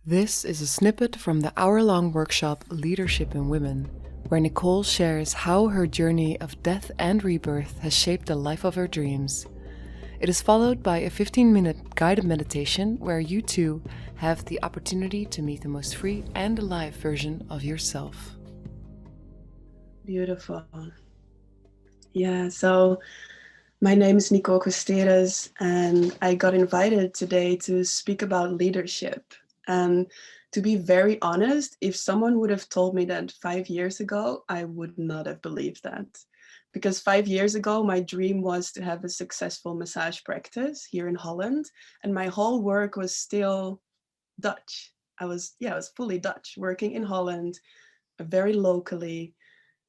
This is a snippet from the hour-long workshop Leadership in Women, where Nicole shares how her journey of death and rebirth has shaped the life of her dreams. It is followed by a 15-minute guided meditation where you too have the opportunity to meet the most free and alive version of yourself. Beautiful. Yeah, so my name is Nicole Costeres, and I got invited today to speak about leadership. And to be very honest, if someone would have told me that 5 years ago, I would not have believed that. Because 5 years ago, my dream was to have a successful massage practice here in Holland, and my whole work was still Dutch. I was fully Dutch, working in Holland, very locally.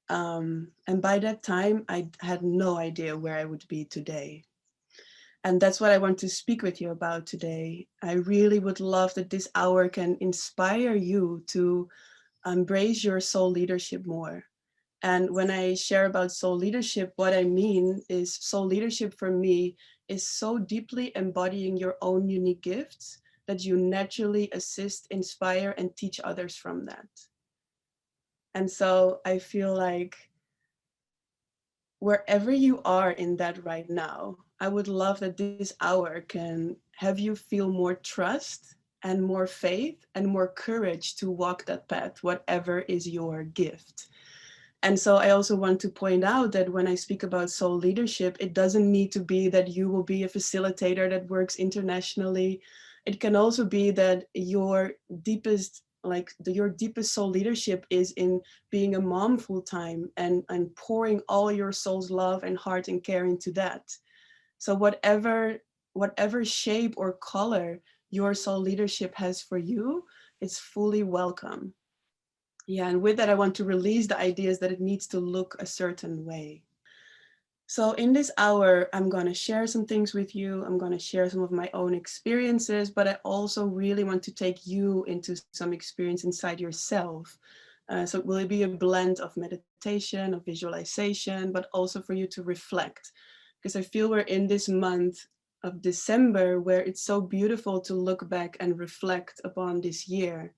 And by that time, I had no idea where I would be today. And that's what I want to speak with you about today. I really would love that this hour can inspire you to embrace your soul leadership more. And when I share about soul leadership, what I mean is soul leadership for me is so deeply embodying your own unique gifts that you naturally assist, inspire, and teach others from that. And so I feel like wherever you are in that right now, I would love that this hour can have you feel more trust and more faith and more courage to walk that path, whatever is your gift. And so I also want to point out that when I speak about soul leadership, it doesn't need to be that you will be a facilitator that works internationally. It can also be that your deepest soul leadership is in being a mom full time and pouring all your soul's love and heart and care into that. So whatever shape or color your soul leadership has for you, it's fully welcome. Yeah, and with that, I want to release the ideas that it needs to look a certain way. So, in this hour, I'm going to share some things with you. I'm going to share some of my own experiences, but I also really want to take you into some experience inside yourself. So, it will be a blend of meditation, of visualization, but also for you to reflect. Because I feel we're in this month of December where it's so beautiful to look back and reflect upon this year.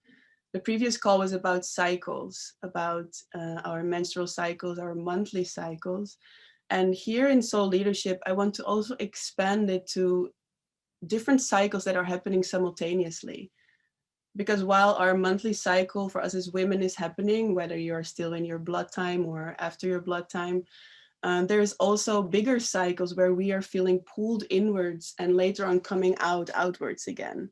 The previous call was about cycles, about our menstrual cycles, our monthly cycles. And here in Soul Leadership, I want to also expand it to different cycles that are happening simultaneously. Because while our monthly cycle for us as women is happening, whether you're still in your blood time or after your blood time, there's also bigger cycles where we are feeling pulled inwards and later on coming outwards again.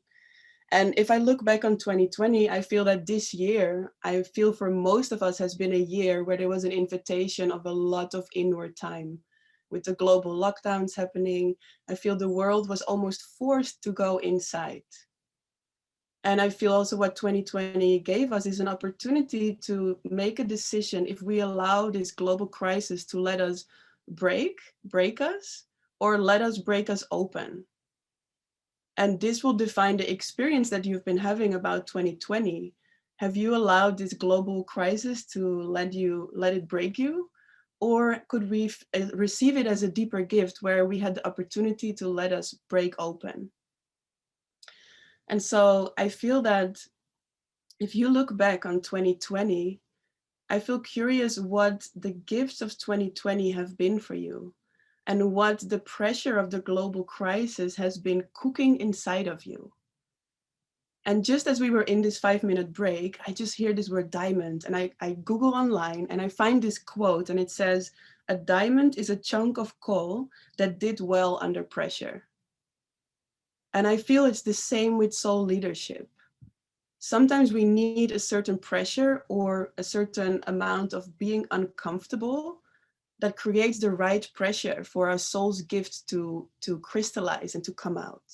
And if I look back on 2020, I feel that this year, I feel for most of us has been a year where there was an invitation of a lot of inward time. With the global lockdowns happening, I feel the world was almost forced to go inside. And I feel also what 2020 gave us is an opportunity to make a decision if we allow this global crisis to let us break us, or let us break us open. And this will define the experience that you've been having about 2020. Have you allowed this global crisis to let it break you? Or could we receive it as a deeper gift where we had the opportunity to let us break open? And so I feel that if you look back on 2020, I feel curious what the gifts of 2020 have been for you and what the pressure of the global crisis has been cooking inside of you. And just as we were in this 5 minute break, I just hear this word diamond, and I Google online and I find this quote, and it says, "A diamond is a chunk of coal that did well under pressure." And I feel it's the same with soul leadership. Sometimes we need a certain pressure or a certain amount of being uncomfortable that creates the right pressure for our soul's gift to crystallize and to come out.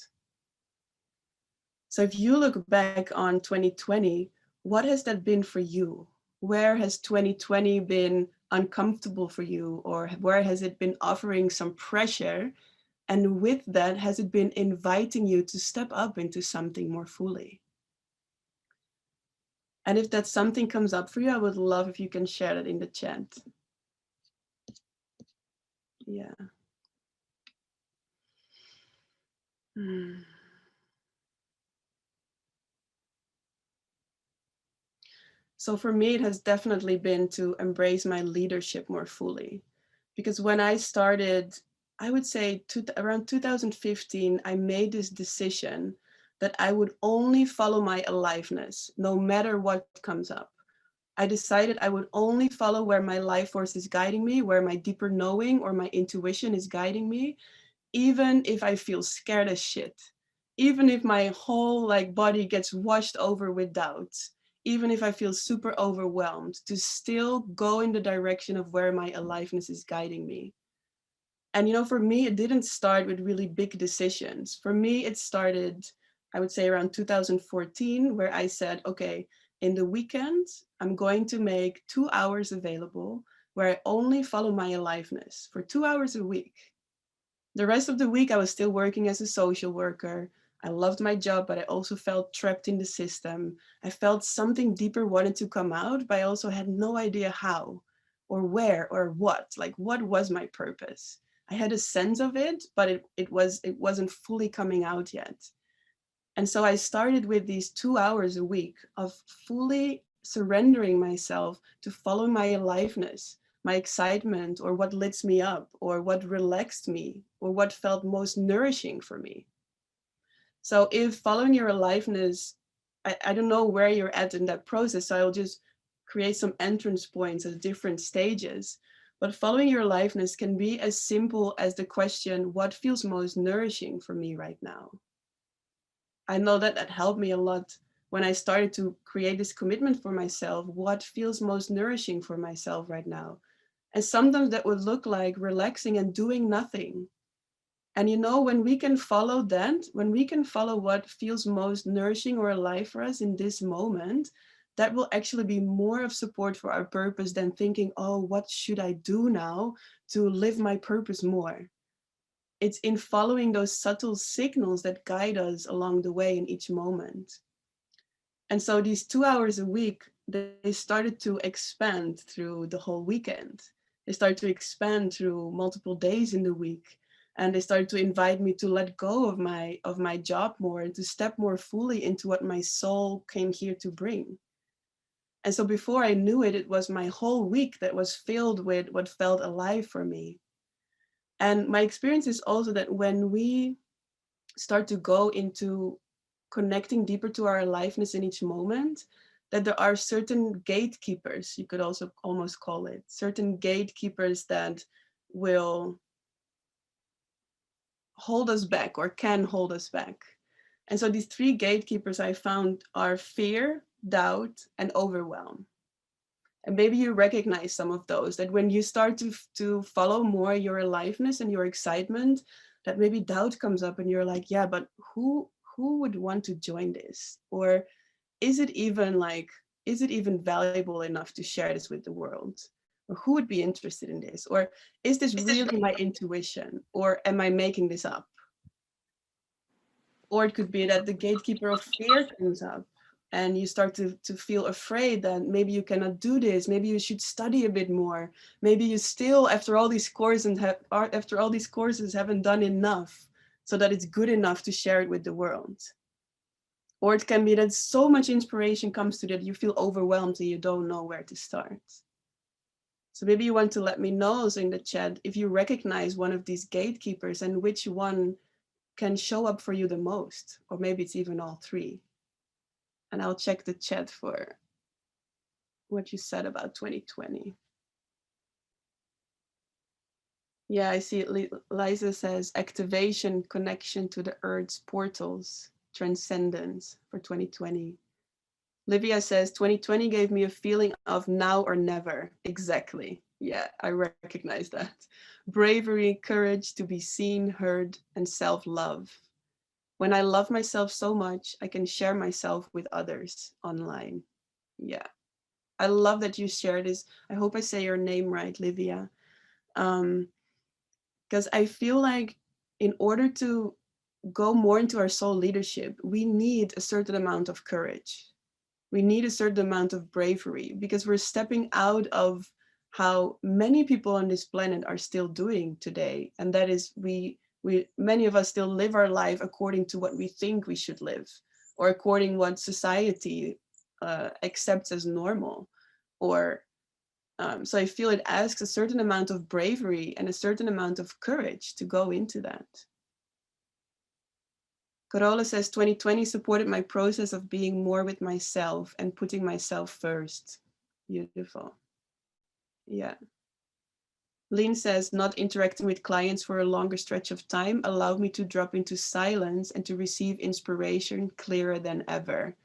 So if you look back on 2020, what has that been for you? Where has 2020 been uncomfortable for you, or where has it been offering some pressure? And with that, has it been inviting you to step up into something more fully? And if that something comes up for you, I would love if you can share that in the chat. Yeah. So for me, it has definitely been to embrace my leadership more fully. Because when I started, I would say around 2015, I made this decision that I would only follow my aliveness, no matter what comes up. I decided I would only follow where my life force is guiding me, where my deeper knowing or my intuition is guiding me, even if I feel scared as shit, even if my whole like body gets washed over with doubts, even if I feel super overwhelmed, to still go in the direction of where my aliveness is guiding me. And you know, for me, it didn't start with really big decisions. For me, it started, I would say, around 2014, where I said, okay, in the weekend, I'm going to make 2 hours available where I only follow my aliveness for 2 hours a week. The rest of the week, I was still working as a social worker. I loved my job, but I also felt trapped in the system. I felt something deeper wanted to come out, but I also had no idea how or where or what. Like, what was my purpose? I had a sense of it, but it wasn't fully coming out yet. And so I started with these 2 hours a week of fully surrendering myself to follow my aliveness, my excitement, or what lifts me up, or what relaxed me, or what felt most nourishing for me. So if following your aliveness, I don't know where you're at in that process, so I'll just create some entrance points at different stages. But following your aliveness can be as simple as the question, what feels most nourishing for me right now? I know that that helped me a lot when I started to create this commitment for myself. What feels most nourishing for myself right now? And sometimes that would look like relaxing and doing nothing. And you know, when we can follow that, when we can follow what feels most nourishing or alive for us in this moment, that will actually be more of support for our purpose than thinking, oh, what should I do now to live my purpose more? It's in following those subtle signals that guide us along the way in each moment. And so these 2 hours a week, they started to expand through the whole weekend. They started to expand through multiple days in the week. And they started to invite me to let go of my job more and to step more fully into what my soul came here to bring. And so before I knew it, it was my whole week that was filled with what felt alive for me. And my experience is also that when we start to go into connecting deeper to our aliveness in each moment, that there are certain gatekeepers, you could also almost call it, certain gatekeepers that will hold us back or can hold us back. And so these three gatekeepers I found are fear, doubt, and overwhelm. And maybe you recognize some of those, that when you start to follow more your aliveness and your excitement, that maybe doubt comes up and you're like, yeah, but who would want to join this? Or is it even like, is it even valuable enough to share this with the world? Or who would be interested in this? Or is this really my intuition? Or am I making this up? Or it could be that the gatekeeper of fear comes up and you start to feel afraid that maybe you cannot do this, maybe you should study a bit more, maybe you still after all these courses haven't done enough so that it's good enough to share it with the world. Or it can be that so much inspiration comes to that you feel overwhelmed and you don't know where to start. So maybe you want to let me know also in the chat if you recognize one of these gatekeepers and which one can show up for you the most, or maybe it's even all three. And I'll check the chat for what you said about 2020. Yeah, I see it. Liza says activation, connection to the Earth's portals, transcendence for 2020. Livia says 2020 gave me a feeling of now or never. Exactly. Yeah, I recognize that. Bravery, courage to be seen, heard, and self-love. When I love myself so much, I can share myself with others online. Yeah. I love that you share this. I hope I say your name right, Livia. Because I feel like in order to go more into our soul leadership, we need a certain amount of courage. We need a certain amount of bravery because we're stepping out of how many people on this planet are still doing today. And that is many of us still live our life according to what we think we should live or according what society accepts as normal. Or so I feel it asks a certain amount of bravery and a certain amount of courage to go into that. Carola says 2020 supported my process of being more with myself and putting myself first. Beautiful. Yeah. Lynn says not interacting with clients for a longer stretch of time allowed me to drop into silence and to receive inspiration clearer than ever.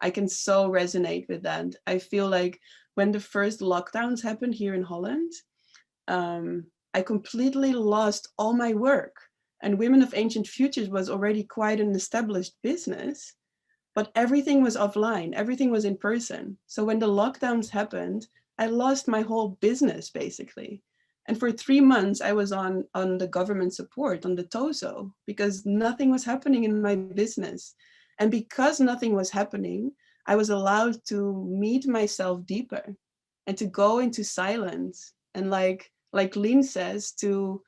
I can so resonate with that. I feel like when the first lockdowns happened here in Holland, I completely lost all my work. And Women of Ancient Futures was already quite an established business, but everything was offline, everything was in person. So when the lockdowns happened, I lost my whole business basically. And for 3 months, I was on the government support, on the TOZO, because nothing was happening in my business. And because nothing was happening, I was allowed to meet myself deeper and to go into silence. And like Lynn says, to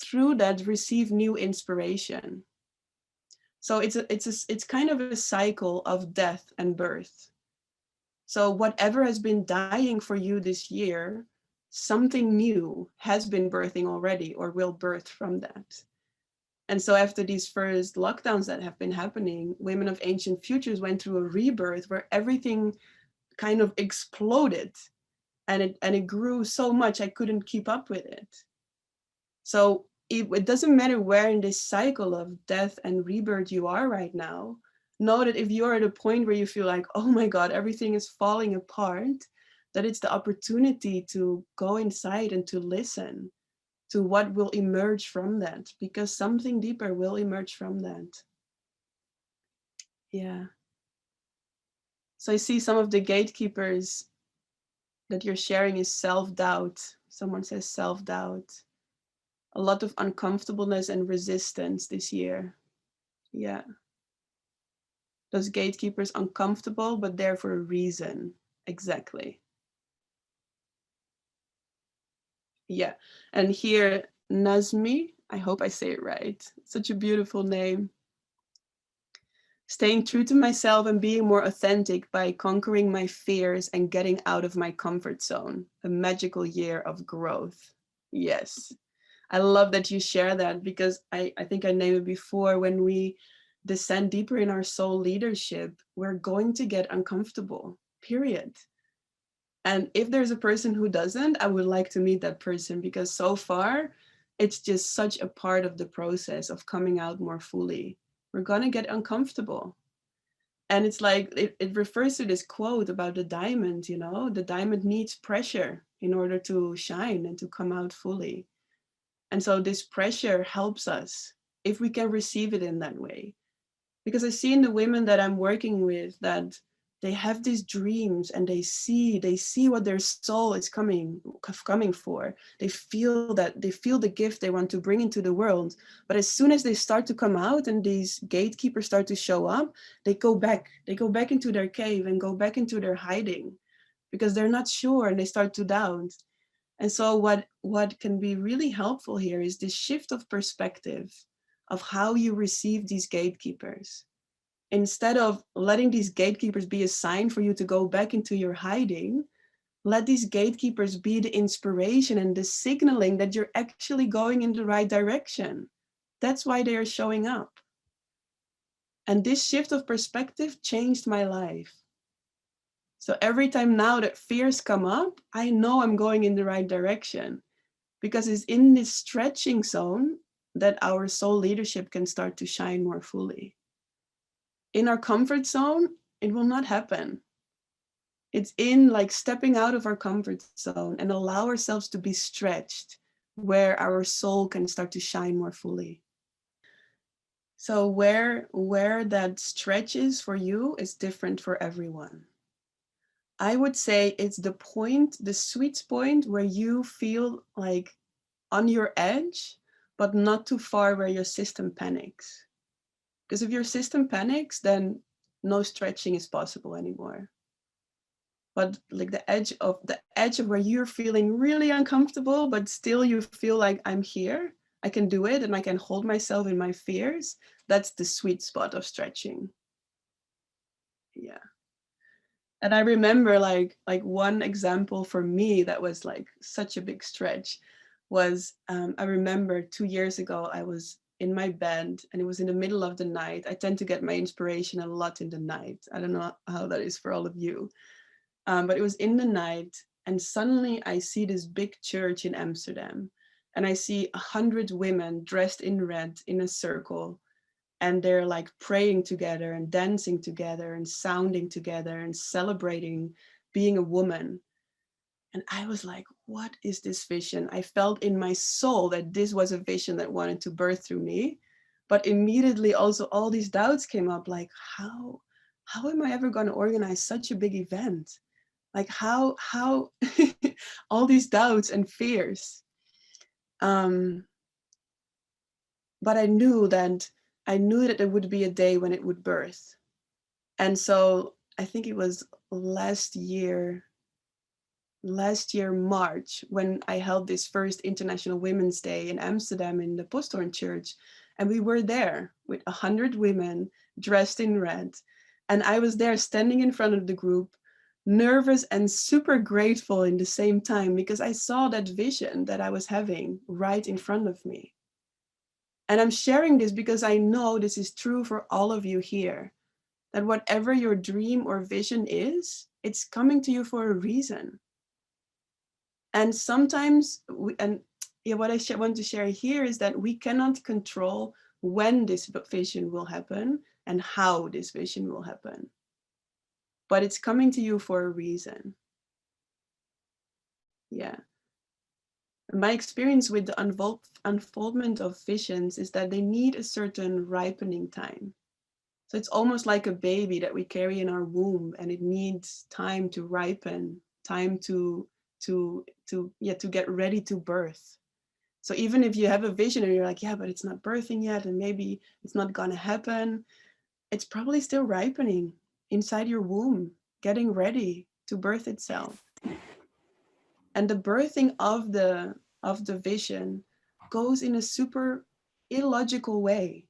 through that receive new inspiration. So it's kind of a cycle of death and birth. So whatever has been dying for you this year, something new has been birthing already or will birth from that. And so after these first lockdowns that have been happening, Women of Ancient Futures went through a rebirth where everything kind of exploded, and it grew so much I couldn't keep up with it. So it doesn't matter where in this cycle of death and rebirth you are right now. Know that if you're at a point where you feel like, oh my God, everything is falling apart, that it's the opportunity to go inside and to listen to what will emerge from that, because something deeper will emerge from that. Yeah. So I see some of the gatekeepers that you're sharing is self-doubt. Someone says self-doubt. A lot of uncomfortableness and resistance this year. Yeah. Those gatekeepers uncomfortable, but there for a reason. Exactly. Yeah. And here, Nazmi, I hope I say it right. Such a beautiful name. Staying true to myself and being more authentic by conquering my fears and getting out of my comfort zone. A magical year of growth. Yes. I love that you share that, because I think I named it before, when we descend deeper in our soul leadership, we're going to get uncomfortable, period. And if there's a person who doesn't, I would like to meet that person, because so far, it's just such a part of the process of coming out more fully. We're gonna get uncomfortable. And it's like, it refers to this quote about the diamond, you know, the diamond needs pressure in order to shine and to come out fully. And so this pressure helps us if we can receive it in that way. Because I see in the women that I'm working with that they have these dreams and they see what their soul is coming for. They feel the gift they want to bring into the world. But as soon as they start to come out and these gatekeepers start to show up, they go back into their cave and go back into their hiding, because they're not sure and they start to doubt. And so what can be really helpful here is this shift of perspective of how you receive these gatekeepers. Instead of letting these gatekeepers be a sign for you to go back into your hiding, let these gatekeepers be the inspiration and the signaling that you're actually going in the right direction. That's why they are showing up. And this shift of perspective changed my life. So every time now that fears come up, I know I'm going in the right direction, because it's in this stretching zone that our soul leadership can start to shine more fully. In our comfort zone, it will not happen. It's in like stepping out of our comfort zone and allow ourselves to be stretched, where our soul can start to shine more fully. So where that stretch is for you is different for everyone. I would say it's the point, the sweet point where you feel like on your edge, but not too far where your system panics. Because if your system panics, then no stretching is possible anymore. But like the edge of where you're feeling really uncomfortable, but still you feel like I'm here, I can do it, and I can hold myself in my fears. That's the sweet spot of stretching. Yeah. And I remember like one example for me that was like such a big stretch was I remember 2 years ago I was in my bed and it was in the middle of the night. I tend to get my inspiration a lot in the night. I don't know how that is for all of you, but it was in the night, and suddenly I see this big church in Amsterdam, and I see 100 women dressed in red in a circle, and they're like praying together and dancing together and sounding together and celebrating being a woman. And I was like, what is this vision? I felt in my soul that this was a vision that wanted to birth through me. But immediately also all these doubts came up, like, how am I ever going to organize such a big event? Like how all these doubts and fears. But I knew that there would be a day when it would birth. And so I think it was last year March, when I held this first International Women's Day in Amsterdam in the Posthorn Church. And we were there with 100 women dressed in red. And I was there standing in front of the group, nervous and super grateful in the same time, because I saw that vision that I was having right in front of me. And I'm sharing this because I know this is true for all of you here, that whatever your dream or vision is, it's coming to you for a reason. And sometimes, what I want to share here is that we cannot control when this vision will happen and how this vision will happen. But it's coming to you for a reason. Yeah. My experience with the unfoldment of visions is that they need a certain ripening time. So it's almost like a baby that we carry in our womb, and it needs time to ripen, time to get ready to birth. So even if you have a vision and you're like, yeah, but it's not birthing yet, and maybe it's not gonna happen, it's probably still ripening inside your womb, getting ready to birth itself. And the birthing of the vision goes in a super illogical way.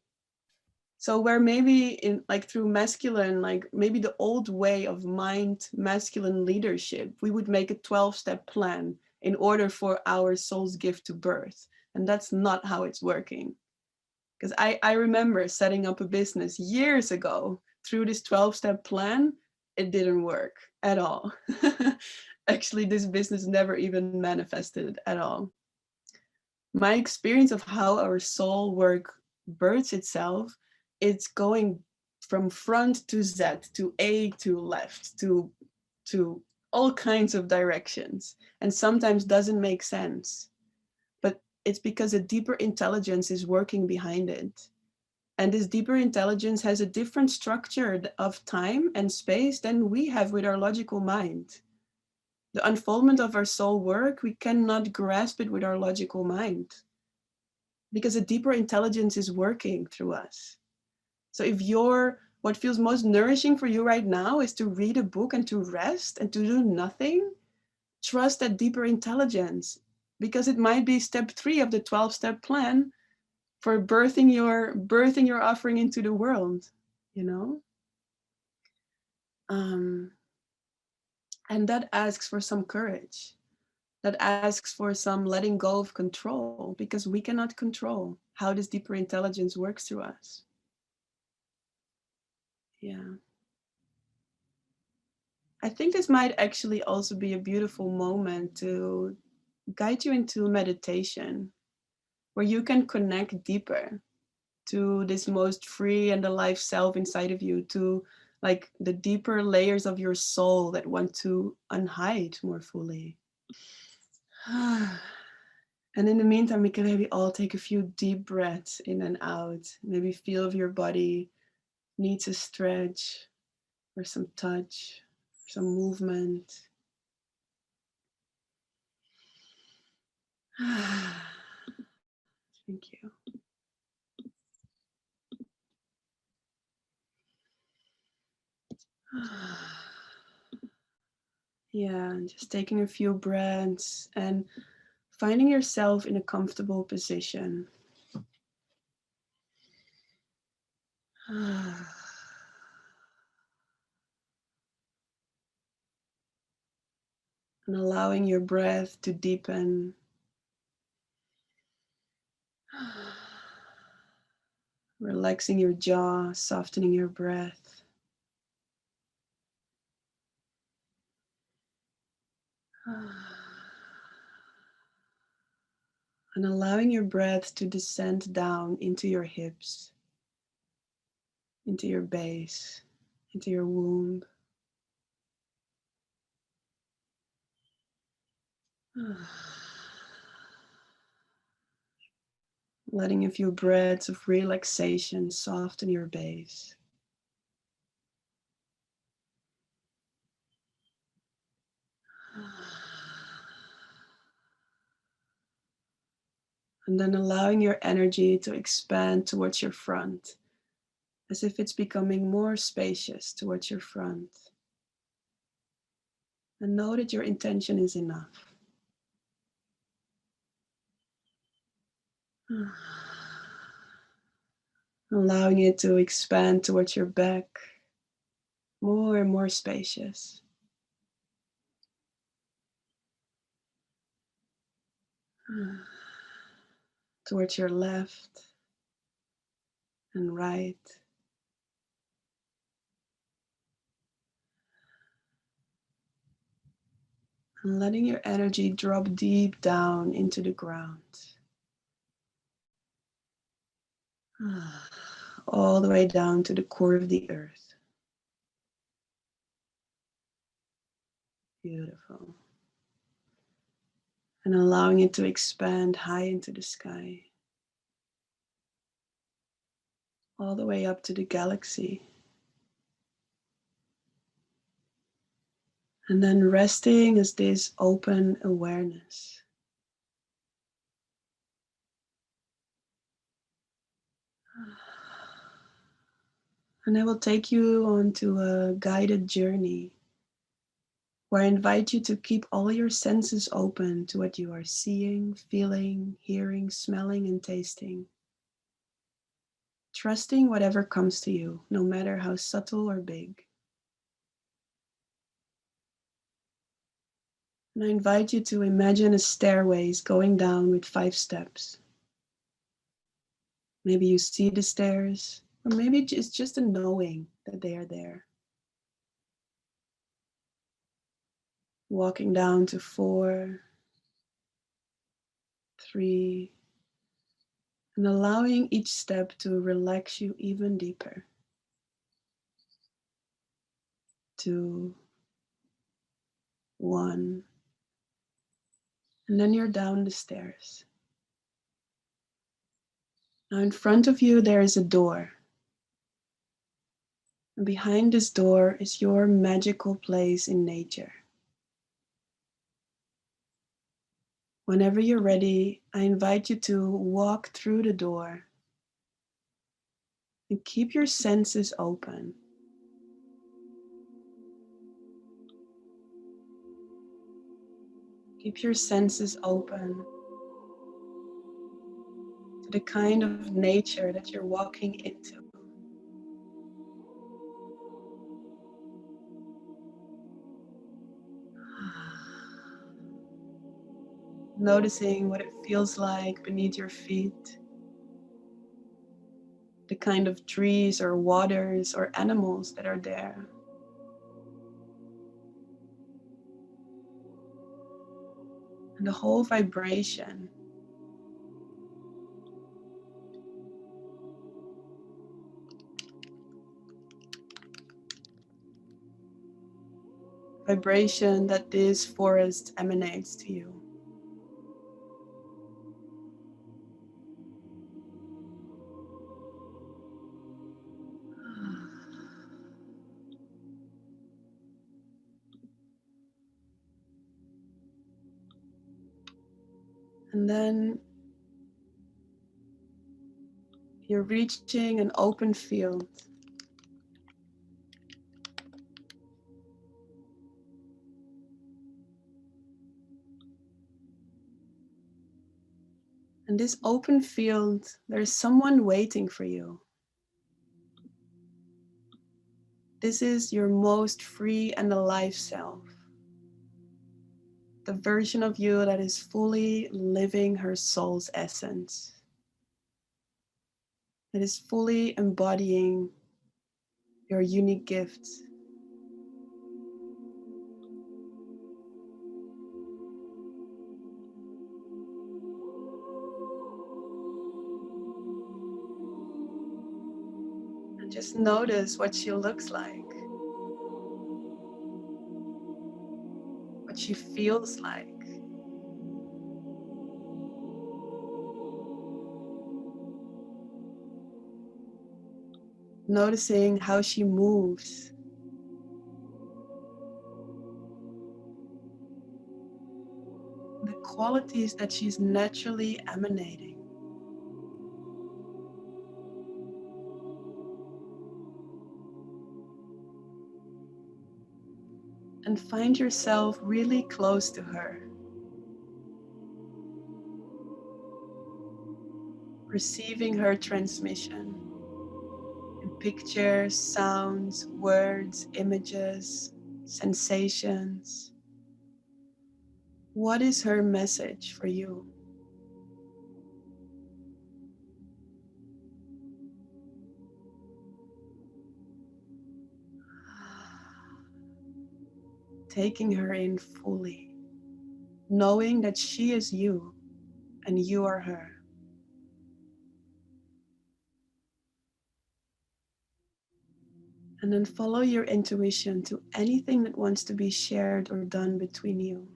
So where maybe in like through masculine, like maybe the old way of mind masculine leadership, we would make a 12-step plan in order for our soul's gift to birth. And that's not how it's working. Because I remember setting up a business years ago through this 12-step plan. It didn't work at all. Actually, this business never even manifested at all. My experience of how our soul work births itself, it's going from front to Z, to A to left, to all kinds of directions, and sometimes doesn't make sense. But it's because a deeper intelligence is working behind it. And this deeper intelligence has a different structure of time and space than we have with our logical mind. The unfoldment of our soul work, we cannot grasp it with our logical mind, because a deeper intelligence is working through us. So if what feels most nourishing for you right now is to read a book and to rest and to do nothing, trust that deeper intelligence, because it might be step 3 of the 12-step plan for birthing your offering into the world, you know? And that asks for some courage. That asks for some letting go of control, because we cannot control how this deeper intelligence works through us. Yeah. I think this might actually also be a beautiful moment to guide you into meditation, where you can connect deeper to this most free and alive self inside of you, to like the deeper layers of your soul that want to unhide more fully. And in the meantime, we can maybe all take a few deep breaths in and out. Maybe feel if your body needs a stretch or some touch, or some movement. Thank you. Yeah, just taking a few breaths and finding yourself in a comfortable position. And allowing your breath to deepen. Relaxing your jaw, softening your breath. And allowing your breath to descend down into your hips, into your base, into your womb. Letting a few breaths of relaxation soften your base. And then allowing your energy to expand towards your front, as if it's becoming more spacious towards your front. And know that your intention is enough. Allowing it to expand towards your back, more and more spacious. Towards your left and right. And letting your energy drop deep down into the ground. All the way down to the core of the earth. Beautiful. And allowing it to expand high into the sky. All the way up to the galaxy. And then resting as this open awareness. And I will take you onto a guided journey where I invite you to keep all your senses open to what you are seeing, feeling, hearing, smelling, and tasting. Trusting whatever comes to you, no matter how subtle or big. And I invite you to imagine a stairways going down with 5 steps. Maybe you see the stairs, or maybe it's just a knowing that they are there. Walking down to 4, 3, and allowing each step to relax you even deeper. 2, 1, and then you're down the stairs. Now in front of you there is a door. And behind this door is your magical place in nature. Whenever you're ready, I invite you to walk through the door and keep your senses open. Keep your senses open to the kind of nature that you're walking into. Noticing what it feels like beneath your feet, the kind of trees or waters or animals that are there. And the whole vibration. Vibration that this forest emanates to you. And then you're reaching an open field. In this open field, there's someone waiting for you. This is your most free and alive self. the version of you that is fully living her soul's essence, that is fully embodying your unique gifts. And just notice what she looks like, what she feels like. Noticing how she moves. The qualities that she's naturally emanating. And find yourself really close to her. Receiving her transmission in pictures, sounds, words, images, sensations. What is her message for you? Taking her in fully, knowing that she is you and you are her. And then follow your intuition to anything that wants to be shared or done between you.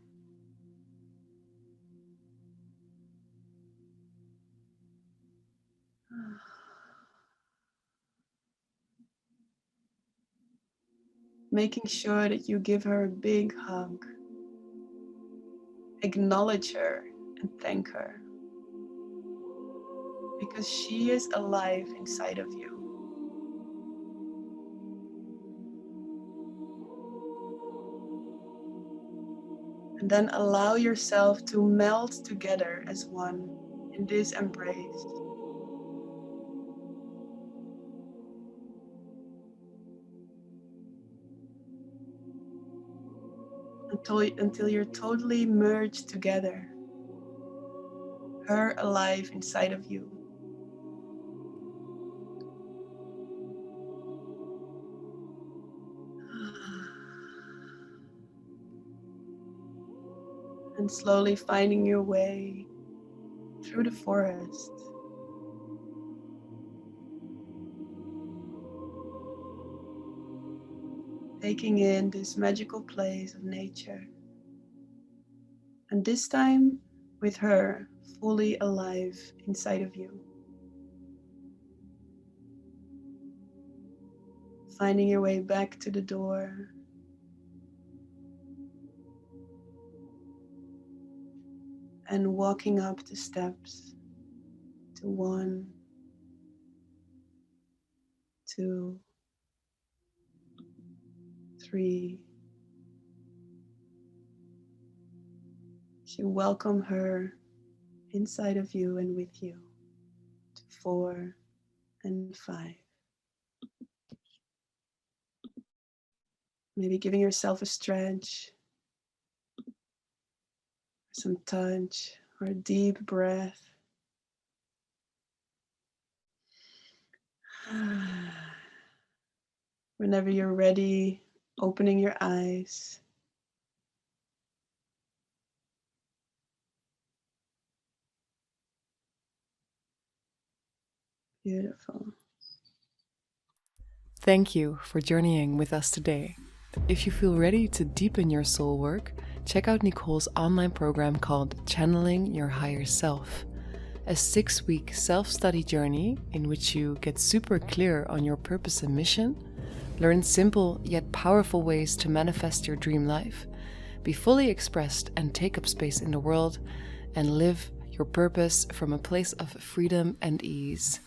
Making sure that you give her a big hug. Acknowledge her and thank her. Because she is alive inside of you. And then allow yourself to melt together as one in this embrace. Until you're totally merged together. Her alive inside of you. And slowly finding your way through the forest. Taking in this magical place of nature. And this time with her fully alive inside of you. Finding your way back to the door. And walking up the steps to 1, 2, 3. You welcome her inside of you and with you to 4 and 5. Maybe giving yourself a stretch, some touch, or a deep breath. Whenever you're ready, opening your eyes. Beautiful. Thank you for journeying with us today. If you feel ready to deepen your soul work, check out Nicole's online program called Channeling Your Higher Self, a 6-week self-study journey in which you get super clear on your purpose and mission, learn simple yet powerful ways to manifest your dream life, be fully expressed and take up space in the world, and live your purpose from a place of freedom and ease.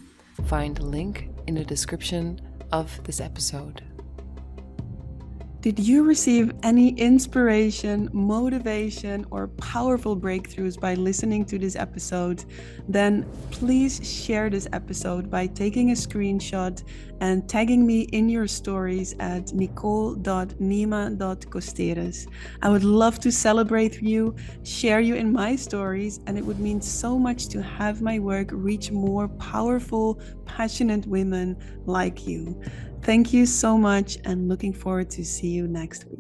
Find a link in the description of this episode. Did you receive any inspiration, motivation, or powerful breakthroughs by listening to this episode? Then please share this episode by taking a screenshot and tagging me in your stories at nicole.nima.costeres. I would love to celebrate you, share you in my stories, and it would mean so much to have my work reach more powerful, passionate women like you. Thank you so much, and looking forward to see you next week.